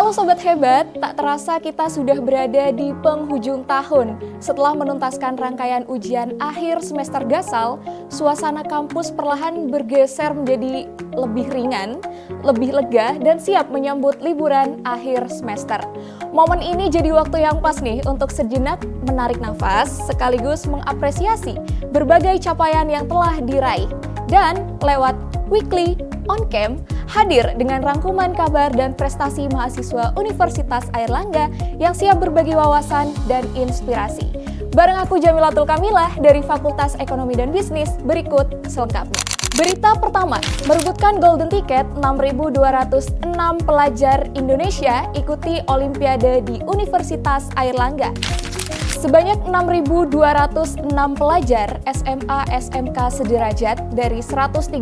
Halo Sobat Hebat, tak terasa kita sudah berada di penghujung tahun. Setelah menuntaskan rangkaian ujian akhir semester Gasal, suasana kampus perlahan bergeser menjadi lebih ringan, lebih lega, dan siap menyambut liburan akhir semester. Momen ini jadi waktu yang pas nih untuk sejenak menarik nafas, sekaligus mengapresiasi berbagai capaian yang telah diraih. Dan lewat Weekly On Cam, hadir dengan rangkuman kabar dan prestasi mahasiswa Universitas Airlangga yang siap berbagi wawasan dan inspirasi. Bareng aku Jamilatul Kamilah dari Fakultas Ekonomi dan Bisnis, berikut selengkapnya. Berita pertama, merebutkan golden ticket 6.206 pelajar Indonesia ikuti Olimpiade di Universitas Airlangga. Sebanyak 6.206 pelajar SMA SMK sederajat dari 134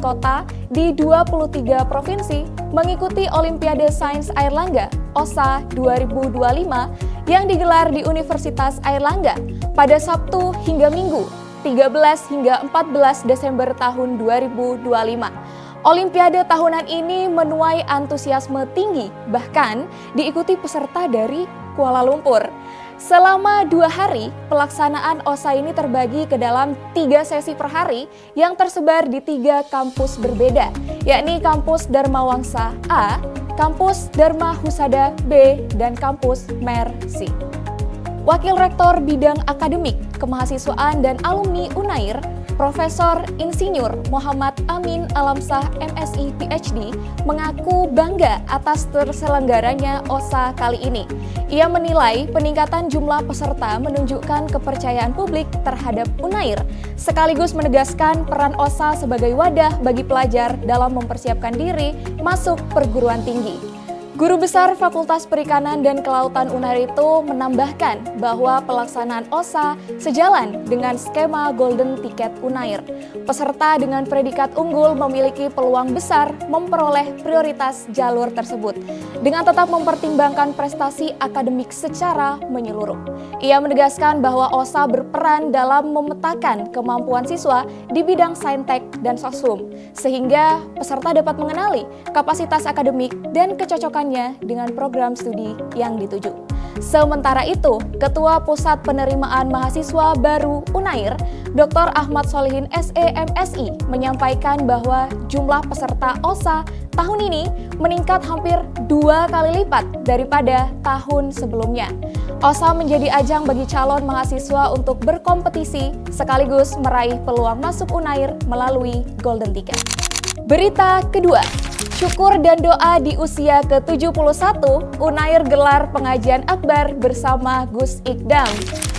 kota di 23 provinsi mengikuti Olimpiade Sains Airlangga OSA 2025 yang digelar di Universitas Airlangga pada Sabtu hingga Minggu 13 hingga 14 Desember tahun 2025. Olimpiade tahunan ini menuai antusiasme tinggi, bahkan diikuti peserta dari Kuala Lumpur. Selama 2 hari, pelaksanaan OSA ini terbagi ke dalam 3 sesi per hari yang tersebar di 3 kampus berbeda, yakni Kampus Dharma Wangsa A, Kampus Dharma Husada B, dan Kampus Mercy. Wakil Rektor Bidang Akademik, Kemahasiswaan dan Alumni Unair, Profesor Insinyur Muhammad Amin Alamsah MSI PhD mengaku bangga atas terselenggaranya OSA kali ini. Ia menilai peningkatan jumlah peserta menunjukkan kepercayaan publik terhadap Unair, sekaligus menegaskan peran OSA sebagai wadah bagi pelajar dalam mempersiapkan diri masuk perguruan tinggi. Guru Besar Fakultas Perikanan dan Kelautan Unair itu menambahkan bahwa pelaksanaan OSA sejalan dengan skema Golden Ticket Unair. Peserta dengan predikat unggul memiliki peluang besar memperoleh prioritas jalur tersebut, dengan tetap mempertimbangkan prestasi akademik secara menyeluruh. Ia menegaskan bahwa OSA berperan dalam memetakan kemampuan siswa di bidang saintek dan sosum, sehingga peserta dapat mengenali kapasitas akademik dan kecocokan dengan program studi yang dituju. Sementara itu, Ketua Pusat Penerimaan Mahasiswa Baru Unair, Dr. Ahmad Solihin SEMSI, menyampaikan bahwa jumlah peserta OSA tahun ini meningkat hampir 2 kali lipat daripada tahun sebelumnya. OSA menjadi ajang bagi calon mahasiswa untuk berkompetisi sekaligus meraih peluang masuk Unair melalui Golden Ticket. Berita kedua, syukur dan doa di usia ke-71, Unair gelar pengajian akbar bersama Gus Ikdam.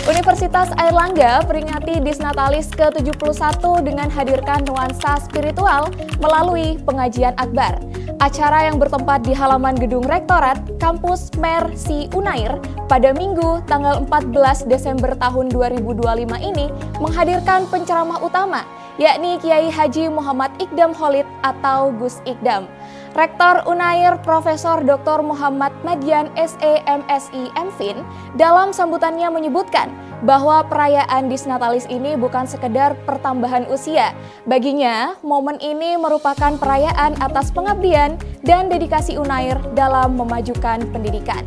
Universitas Airlangga peringati Disnatalis ke-71 dengan hadirkan nuansa spiritual melalui pengajian akbar. Acara yang bertempat di halaman gedung Rektorat Kampus Mercy Unair pada Minggu tanggal 14 Desember tahun 2025 ini menghadirkan penceramah utama, yakni Kiai Haji Muhammad Ikdam Khalid atau Gus Ikdam. Rektor Unair Profesor Dr. Muhammad Madian SEMSI MFin dalam sambutannya menyebutkan bahwa perayaan Disnatalis ini bukan sekedar pertambahan usia. Baginya, momen ini merupakan perayaan atas pengabdian dan dedikasi Unair dalam memajukan pendidikan.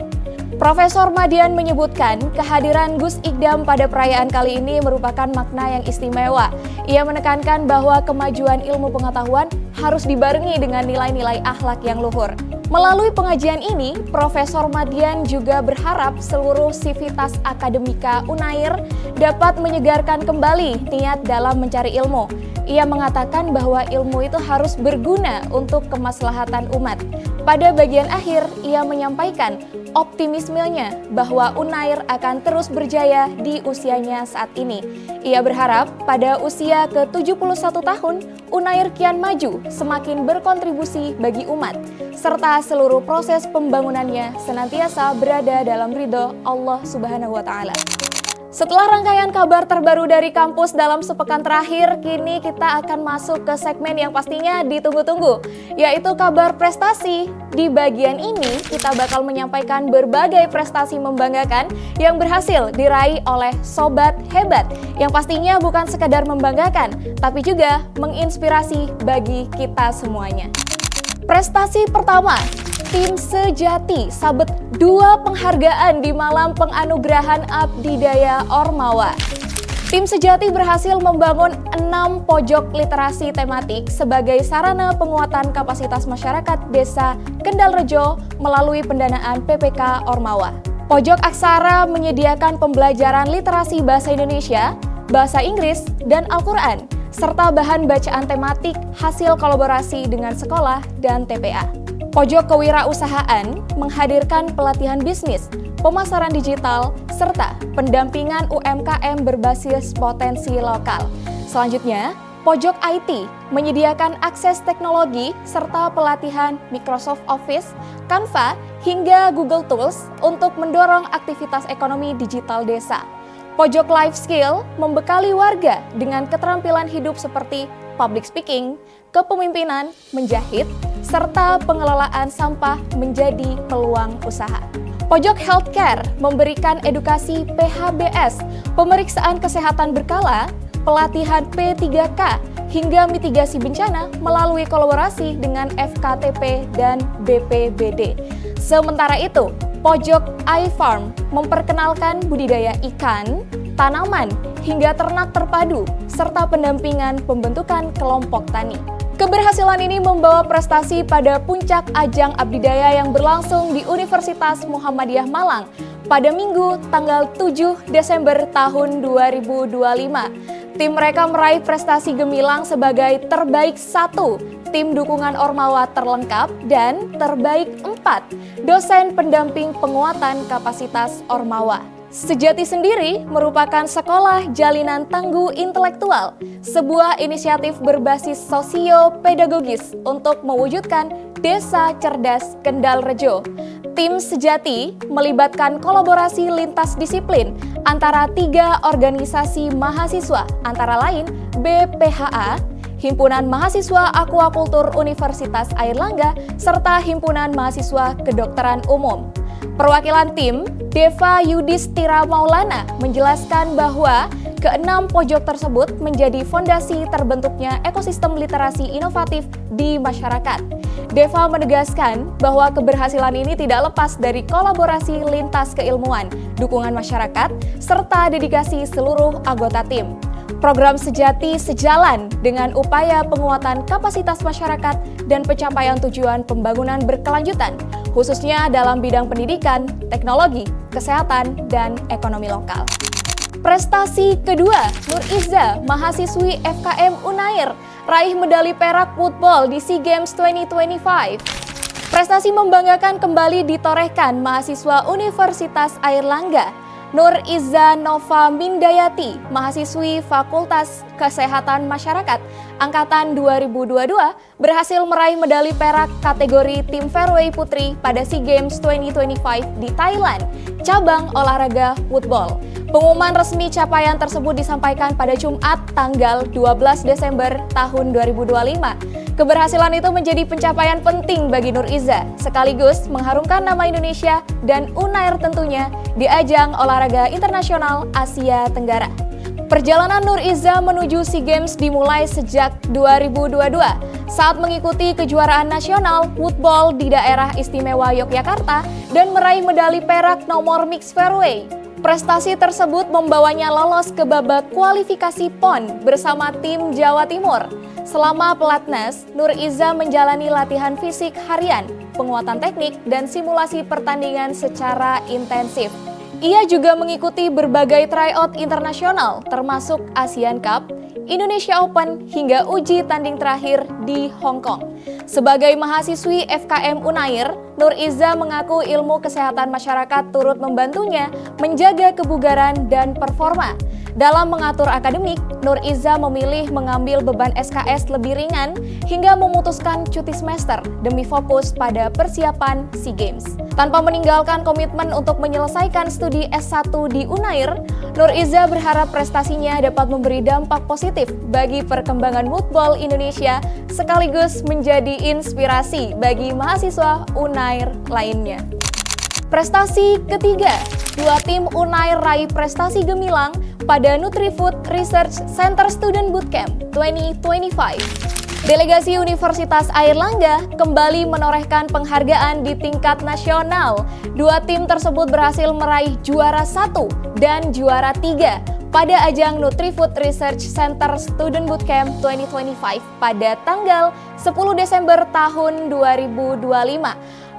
Profesor Madian menyebutkan kehadiran Gus Ikdam pada perayaan kali ini merupakan makna yang istimewa. Ia menekankan bahwa kemajuan ilmu pengetahuan harus dibarengi dengan nilai-nilai akhlak yang luhur. Melalui pengajian ini, Profesor Madian juga berharap seluruh sivitas akademika Unair dapat menyegarkan kembali niat dalam mencari ilmu. Ia mengatakan bahwa ilmu itu harus berguna untuk kemaslahatan umat. Pada bagian akhir, ia menyampaikan optimismenya bahwa Unair akan terus berjaya di usianya saat ini. Ia berharap pada usia ke-71 tahun, Unair kian maju, semakin berkontribusi bagi umat, serta seluruh proses pembangunannya senantiasa berada dalam ridho Allah Subhanahu wa Ta'ala. Setelah rangkaian kabar terbaru dari kampus dalam sepekan terakhir, kini kita akan masuk ke segmen yang pastinya ditunggu-tunggu, yaitu kabar prestasi. Di bagian ini, kita bakal menyampaikan berbagai prestasi membanggakan yang berhasil diraih oleh Sobat Hebat, yang pastinya bukan sekadar membanggakan, tapi juga menginspirasi bagi kita semuanya. Prestasi pertama, Tim Sejati sabet 2 penghargaan di malam penganugerahan Abdidaya Ormawa. Tim Sejati berhasil membangun 6 pojok literasi tematik sebagai sarana penguatan kapasitas masyarakat Desa Kendalrejo melalui pendanaan PPK Ormawa. Pojok Aksara menyediakan pembelajaran literasi bahasa Indonesia, bahasa Inggris, dan Al-Quran, serta bahan bacaan tematik hasil kolaborasi dengan sekolah dan TPA. Pojok Kewirausahaan menghadirkan pelatihan bisnis, pemasaran digital, serta pendampingan UMKM berbasis potensi lokal. Selanjutnya, Pojok IT menyediakan akses teknologi serta pelatihan Microsoft Office, Canva, hingga Google Tools untuk mendorong aktivitas ekonomi digital desa. Pojok Life Skill membekali warga dengan keterampilan hidup seperti public speaking, kepemimpinan, menjahit, serta pengelolaan sampah menjadi peluang usaha. Pojok Healthcare memberikan edukasi PHBS, pemeriksaan kesehatan berkala, pelatihan P3K, hingga mitigasi bencana melalui kolaborasi dengan FKTP dan BPBD. Sementara itu, Pojok iFarm memperkenalkan budidaya ikan, tanaman, hingga ternak terpadu, serta pendampingan pembentukan kelompok tani. Keberhasilan ini membawa prestasi pada puncak ajang Abdidaya yang berlangsung di Universitas Muhammadiyah Malang pada Minggu tanggal 7 Desember tahun 2025. Tim mereka meraih prestasi gemilang sebagai terbaik 1, tim dukungan Ormawa terlengkap, dan terbaik 4, dosen pendamping penguatan kapasitas Ormawa. Sejati sendiri merupakan sekolah jalinan tangguh intelektual, sebuah inisiatif berbasis sosio-pedagogis untuk mewujudkan Desa Cerdas Kendalrejo. Tim Sejati melibatkan kolaborasi lintas disiplin antara 3 organisasi mahasiswa, antara lain BPHA, Himpunan Mahasiswa Aquakultur Universitas Airlangga, serta Himpunan Mahasiswa Kedokteran Umum. Perwakilan tim, Deva Yudhistira Maulana, menjelaskan bahwa ke-6 pojok tersebut menjadi fondasi terbentuknya ekosistem literasi inovatif di masyarakat. Deva menegaskan bahwa keberhasilan ini tidak lepas dari kolaborasi lintas keilmuan, dukungan masyarakat, serta dedikasi seluruh anggota tim. Program Sejati sejalan dengan upaya penguatan kapasitas masyarakat dan pencapaian tujuan pembangunan berkelanjutan, khususnya dalam bidang pendidikan, teknologi, kesehatan, dan ekonomi lokal. Prestasi kedua, Nur Iza, mahasiswi FKM Unair, raih medali perak football di SEA Games 2025. Prestasi membanggakan kembali ditorehkan mahasiswa Universitas Airlangga. Nur Iza Nova Mindayati, mahasiswi Fakultas Kesehatan Masyarakat Angkatan 2022, berhasil meraih medali perak kategori tim fairway putri pada SEA Games 2025 di Thailand, cabang olahraga football. Pengumuman resmi capaian tersebut disampaikan pada Jumat tanggal 12 Desember tahun 2025. Keberhasilan itu menjadi pencapaian penting bagi Nur Iza, sekaligus mengharumkan nama Indonesia dan Unair tentunya di ajang olahraga internasional Asia Tenggara. Perjalanan Nur Iza menuju SEA Games dimulai sejak 2022 saat mengikuti kejuaraan nasional football di daerah istimewa Yogyakarta dan meraih medali perak nomor mixed fairway. Prestasi tersebut membawanya lolos ke babak kualifikasi PON bersama tim Jawa Timur. Selama pelatnas, Nur Iza menjalani latihan fisik harian, penguatan teknik, dan simulasi pertandingan secara intensif. Ia juga mengikuti berbagai tryout internasional, termasuk Asian Cup, Indonesia Open, hingga uji tanding terakhir di Hong Kong. Sebagai mahasiswi FKM Unair, Nur Iza mengaku ilmu kesehatan masyarakat turut membantunya menjaga kebugaran dan performa. Dalam mengatur akademik, Nur Iza memilih mengambil beban SKS lebih ringan hingga memutuskan cuti semester demi fokus pada persiapan SEA Games. Tanpa meninggalkan komitmen untuk menyelesaikan studi S1 di Unair, Nur Iza berharap prestasinya dapat memberi dampak positif bagi perkembangan football Indonesia sekaligus menjadi inspirasi bagi mahasiswa Unair lainnya. Prestasi ketiga, 2 tim Unair raih prestasi gemilang pada NutriFood Research Center Student Bootcamp 2025. Delegasi Universitas Airlangga kembali menorehkan penghargaan di tingkat nasional. Dua tim tersebut berhasil meraih juara 1 dan juara 3 pada ajang NutriFood Research Center Student Bootcamp 2025 pada tanggal 10 Desember tahun 2025.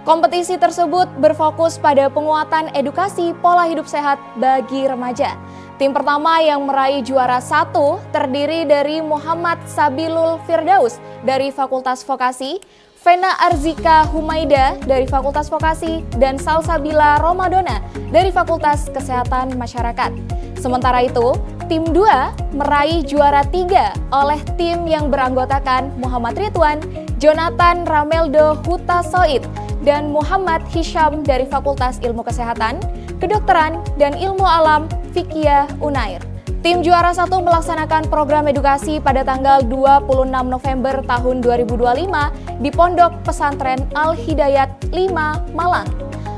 Kompetisi tersebut berfokus pada penguatan edukasi pola hidup sehat bagi remaja. Tim pertama yang meraih juara 1 terdiri dari Muhammad Sabilul Firdaus dari Fakultas Vokasi, Vena Arzika Humaida dari Fakultas Vokasi, dan Salsabila Romadona dari Fakultas Kesehatan Masyarakat. Sementara itu, tim 2 meraih juara 3 oleh tim yang beranggotakan Muhammad Ridwan, Jonathan Rameldo Huta Soid, dan Muhammad Hisham dari Fakultas Ilmu Kesehatan, Kedokteran, dan Ilmu Alam Fikia Unair. Tim juara 1 melaksanakan program edukasi pada tanggal 26 November tahun 2025 di Pondok Pesantren Al-Hidayat 5 Malang.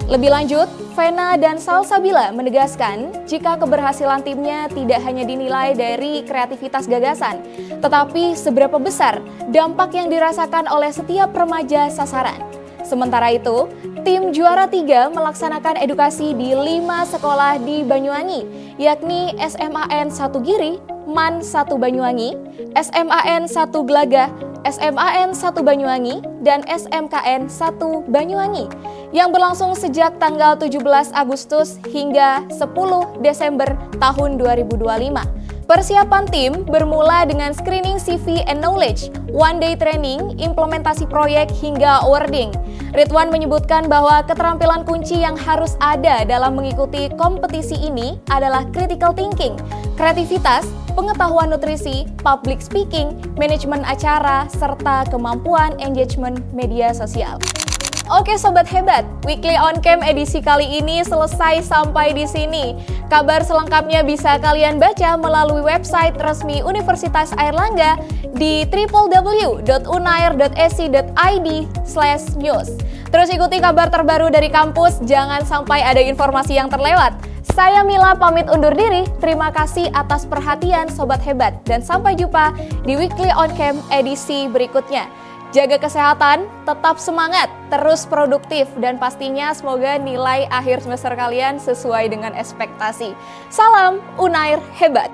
Lebih lanjut, Vena dan Salsabila menegaskan jika keberhasilan timnya tidak hanya dinilai dari kreativitas gagasan, tetapi seberapa besar dampak yang dirasakan oleh setiap remaja sasaran. Sementara itu, tim juara 3 melaksanakan edukasi di 5 sekolah di Banyuwangi, yakni SMAN 1 Giri, MAN 1 Banyuwangi, SMAN 1 Glagah, SMAN 1 Banyuwangi, dan SMKN 1 Banyuwangi, yang berlangsung sejak tanggal 17 Agustus hingga 10 Desember tahun 2025. Persiapan tim bermula dengan screening CV and knowledge, one day training, implementasi proyek, hingga awarding. Ridwan menyebutkan bahwa keterampilan kunci yang harus ada dalam mengikuti kompetisi ini adalah critical thinking, kreativitas, pengetahuan nutrisi, public speaking, manajemen acara, serta kemampuan engagement media sosial. Oke Sobat Hebat, Weekly On Cam edisi kali ini selesai sampai di sini. Kabar selengkapnya bisa kalian baca melalui website resmi Universitas Airlangga di www.unair.ac.id/news. Terus ikuti kabar terbaru dari kampus, jangan sampai ada informasi yang terlewat. Saya Mila pamit undur diri, terima kasih atas perhatian Sobat Hebat, dan sampai jumpa di Weekly On Cam edisi berikutnya. Jaga kesehatan, tetap semangat, terus produktif, dan pastinya semoga nilai akhir semester kalian sesuai dengan ekspektasi. Salam Unair Hebat!